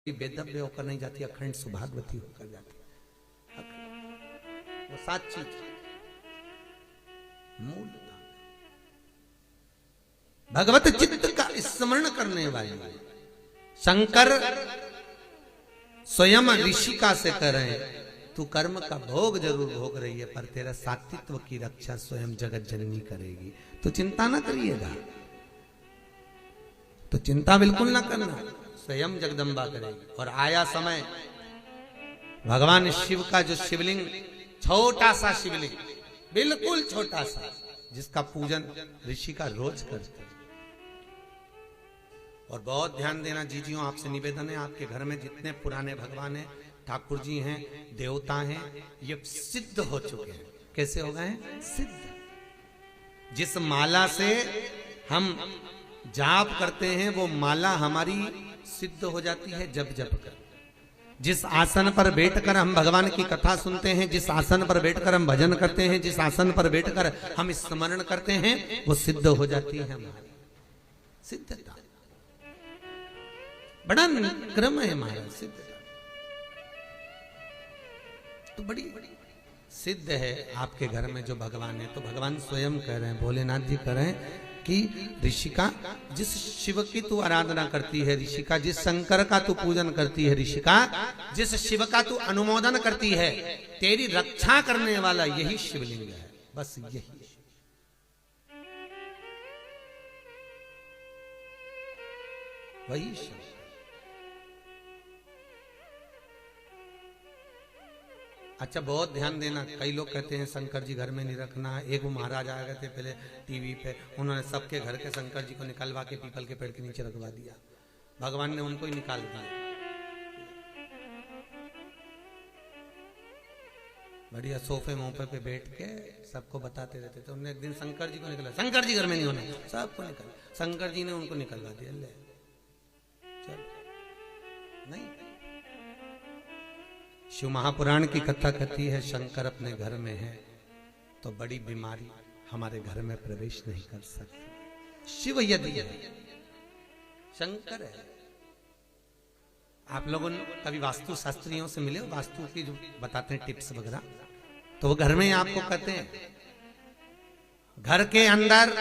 बेदव्य होकर नहीं जाती, अखंड सुभागवती होकर जाती। वो 7 चीज मूल भगवत चित्त का स्मरण करने वाली शंकर स्वयं ऋषिका से करें, तू कर्म का भोग जरूर भोग रही है पर तेरा सात्वित्व की रक्षा स्वयं जगत जननी करेगी, तो चिंता ना करिएगा, तो चिंता बिल्कुल ना करना, स्वयं जगदम्बा करेगी। और आया समय भगवान शिव का जो शिवलिंग, छोटा सा शिवलिंग, बिल्कुल छोटा सा, जिसका पूजन ऋषि का रोज करते। और बहुत ध्यान देना जीजियों, आपसे निवेदन है, आपके घर में जितने पुराने भगवान हैं, ठाकुर जी हैं, देवता हैं, ये सिद्ध हो चुके हैं। कैसे हो गए हैं? सिद्ध। जिस माला से हम जाप करते हैं वो माला हमारी सिद्ध हो जाती है जब जप कर। जिस आसन पर बैठकर हम भगवान की कथा सुनते हैं, जिस आसन पर बैठकर हम भजन करते हैं, जिस आसन पर बैठकर हम स्मरण करते हैं, वो सिद्ध हो जाती है हमारी सिद्धता। बड़ा क्रम है हमारा सिद्धता, तो बड़ी सिद्ध है आपके घर में जो भगवान है। तो भगवान स्वयं कह रहे हैं, भोलेनाथ जी कह रहे हैं कि ऋषिका, जिस शिव की तू आराधना करती है, ऋषिका जिस शंकर का तू पूजन करती है, ऋषिका जिस शिव का तू अनुमोदन करती है, तेरी रक्षा करने वाला यही शिवलिंग है, बस यही। वही शिव। अच्छा, बहुत ध्यान देना, कई लोग कहते हैं शंकर जी घर में नहीं रखना। एक वो महाराज आ गए थे पहले टीवी पे, उन्होंने सबके घर के शंकर जी को निकलवा के पीपल के पेड़ के नीचे रखवा दिया, भगवान ने उनको ही निकाल दिया। बढ़िया सोफे मोफे पे बैठ के सबको बताते रहते थे। उन्होंने एक दिन शंकर जी को निकला, शंकर जी घर में नहीं होना, सबको निकल, शंकर जी ने उनको निकलवा दिया। ले चल, नहीं, शिव महापुराण की कथा कहती है शंकर अपने घर में है तो बड़ी बीमारी हमारे घर में प्रवेश नहीं कर सकती। शिव यदि है, शंकर है। आप लोगों ने कभी वास्तु शास्त्रियों से मिले हो, वास्तु की जो बताते हैं टिप्स वगैरह, तो वो घर में आपको कहते हैं घर के अंदर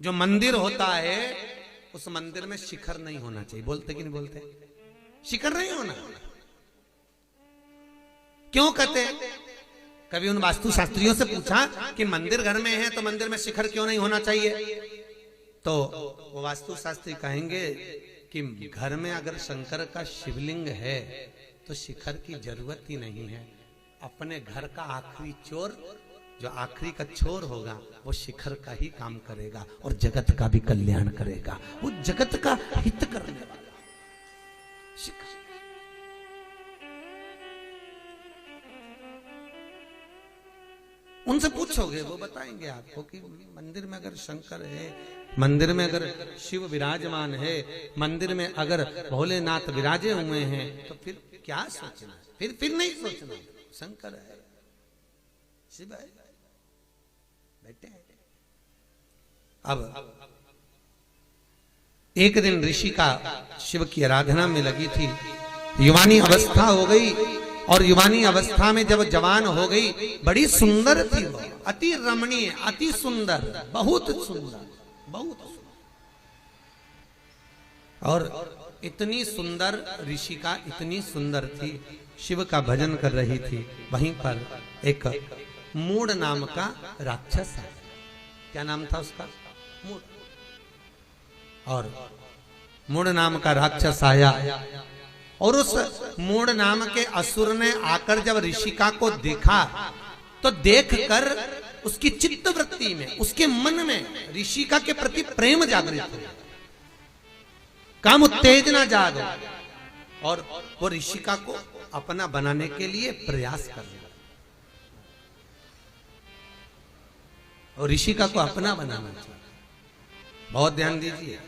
जो मंदिर होता है उस मंदिर में शिखर नहीं होना चाहिए। बोलते कि नहीं बोलते? शिखर नहीं होना। क्यों कहते हैं? कभी उन वास्तु शास्त्रियों से पूछा कि मंदिर घर में है तो मंदिर में शिखर क्यों नहीं होना चाहिए? तो वो वास्तु शास्त्री कहेंगे कि घर में अगर शंकर का शिवलिंग है तो शिखर की जरूरत ही नहीं है। अपने घर का आखिरी चोर, जो आखिरी का चोर होगा, वो शिखर का ही काम करेगा और जगत का भी कल्याण करेगा। वो जगत का हित करने वाला शिखर। उनसे पूछोगे वो बताएंगे आपको कि मंदिर में अगर शंकर है, मंदिर में अगर शिव विराजमान है, मंदिर में अगर भोलेनाथ विराजे हुए हैं, तो फिर क्या सोचना? फिर नहीं सोचना, शंकर है, शिव है, बैठे हैं। अब एक दिन ऋषि का शिव की आराधना में लगी थी, युवानी अवस्था हो गई, और युवानी अवस्था में जब जवान हो गई, बड़ी सुंदर थी वो, अति रमणीय, अति सुंदर, बहुत सुंदर, बहुत सुंदर। और इतनी सुंदर ऋषिका, इतनी सुंदर थी, शिव का भजन कर रही थी। वहीं पर एक मूड नाम का राक्षस है। क्या नाम था उसका? मूड। और मूड नाम का राक्षस आया और उस मूड नाम के असुर ने आकर जब ऋषिका को देखा तो देखकर उसकी चित्त वृत्ति में, उसके मन में ऋषिका के प्रति प्रेम जागृत हो, काम उत्तेजना जाग, और वो ऋषिका को अपना बनाने के लिए प्रयास कर रहा, और ऋषिका को अपना बनाना चाहिए। बहुत ध्यान दीजिए,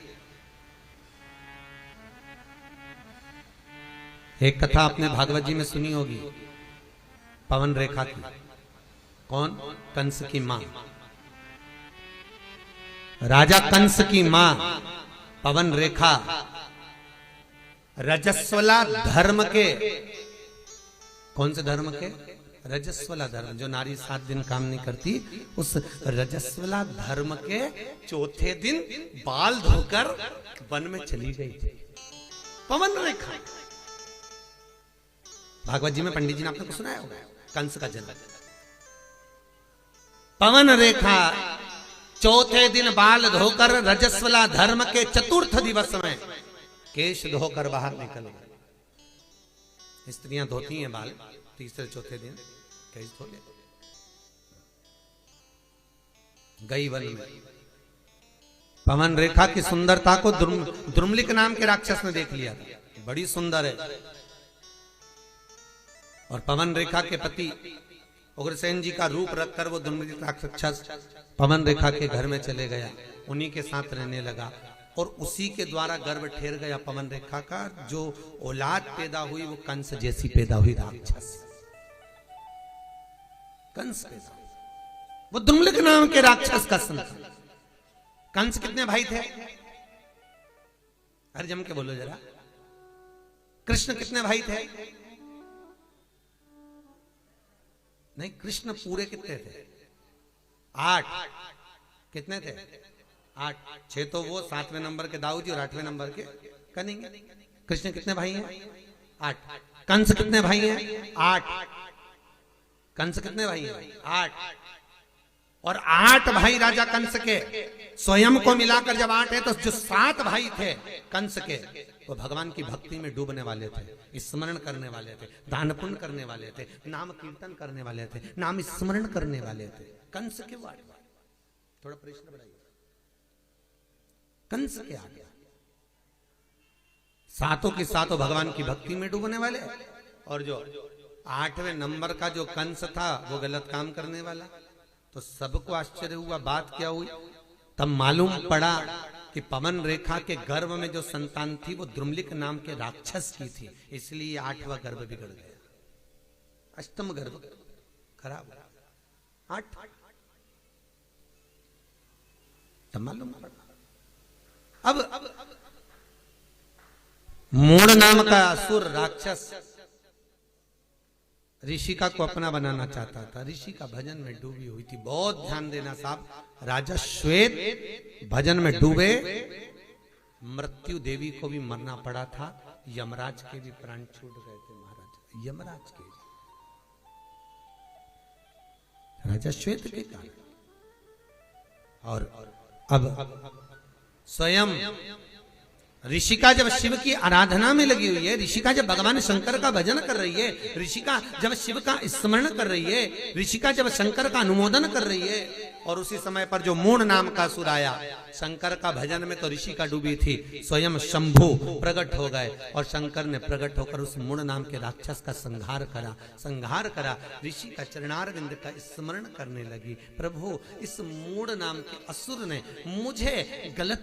एक कथा आपने भागवत जी में सुनी होगी, पवन रेखा की। कौन? कंस की मां, राजा कंस की मां पवन रेखा रजस्वला धर्म के, कौन से धर्म के? रजस्वला धर्म, जो नारी 7 दिन काम नहीं करती, उस रजस्वला धर्म के चौथे दिन बाल धोकर वन में चली गई थी। पवन रेखा, भागवत जी में पंडित जी ने आपने को सुनाया होगा, कंस का जन्म। पवन रेखा चौथे दिन बाल धोकर रजस्वला धर्म के चतुर्थ दिवस में केश धोकर बाहर निकल गए। स्त्रियां धोती हैं बाल तीसरे चौथे दिन, केश धो ले गई वन में। पवन रेखा की सुंदरता को द्रुमलिक नाम के राक्षस ने देख लिया था, बड़ी सुंदर है। और पवन रेखा के पति उग्रसेन जी का रूप रखकर वो द्रुमलिक राक्षस पवन रेखा के घर में चले गया, उन्हीं के साथ रहने लगा और उसी के द्वारा गर्भ ठेर गया पवन रेखा का। जो औलाद पैदा हुई वो कंस जैसी पैदा हुई, राक्षस कंस पैदा, वो द्रुमलिक नाम के राक्षस का संतान। कंस कितने भाई थे? अरे जम के बोलो जरा। कृष्ण कितने भाई थे? नहीं, कृष्ण पूरे कितने थे? 8। कितने थे? 8। 6 तो वो 7वें नंबर के दाऊद जी और 8वें नंबर के कनिंग। कृष्ण कितने भाई हैं? 8। कंस कितने भाई हैं? 8। कंस कितने भाई हैं? 8। और 8 भाई राजा कंस के स्वयं को मिलाकर जब 8 है तो जो 7 भाई थे कंस के, वो भगवान की भक्ति में डूबने वाले थे, स्मरण करने वाले थे, दान पुण्य करने वाले थे, नाम कीर्तन करने वाले थे, नाम स्मरण करने वाले थे। कंस के 8 भाई, थोड़ा प्रश्न बढ़ाइए, कंस के आ गया। 7 के 7 भगवान की भक्ति में डूबने वाले, और जो 8वें नंबर का जो कंस था वो गलत काम करने वाला। तो सबको आश्चर्य हुआ, बात क्या हुई? तब मालूम पड़ा कि पवन रेखा के गर्भ में जो संतान थी वो द्रुमलिक नाम के राक्षस की थी, इसलिए 8वां गर्भ बिगड़ गया, अष्टम गर्भ खराब। 8 तब मालूम पड़ा। अब मूढ़ नाम का असुर राक्षस ऋषिका को अपना बनाना चाहता था, ऋषि का भजन में डूबी हुई थी। बहुत ध्यान देना साहब, राजा श्वेत भजन में डूबे, मृत्यु देवी को भी मरना पड़ा था, यमराज के भी प्राण छूट गए थे महाराज, यमराज के राजा श्वेत के कारण। और अब स्वयं ऋषिका जब शिव की आराधना में लगी हुई है, ऋषिका जब भगवान शंकर का भजन कर रही है, ऋषिका जब शिव का स्मरण कर रही है, ऋषिका जब शंकर का अनुमोदन कर रही है, और उसी समय पर जो मूढ़ नाम का असुर आया, शंकर का भजन में तो ऋषिका डूबी थी, स्वयं शंभु प्रकट हो गए और शंकर ने प्रकट होकर उस मूढ़ नाम के राक्षस का संहार करा। ऋषि का चरणारविंद का स्मरण करने लगी, प्रभु इस मूढ़ नाम के असुर ने मुझे गलत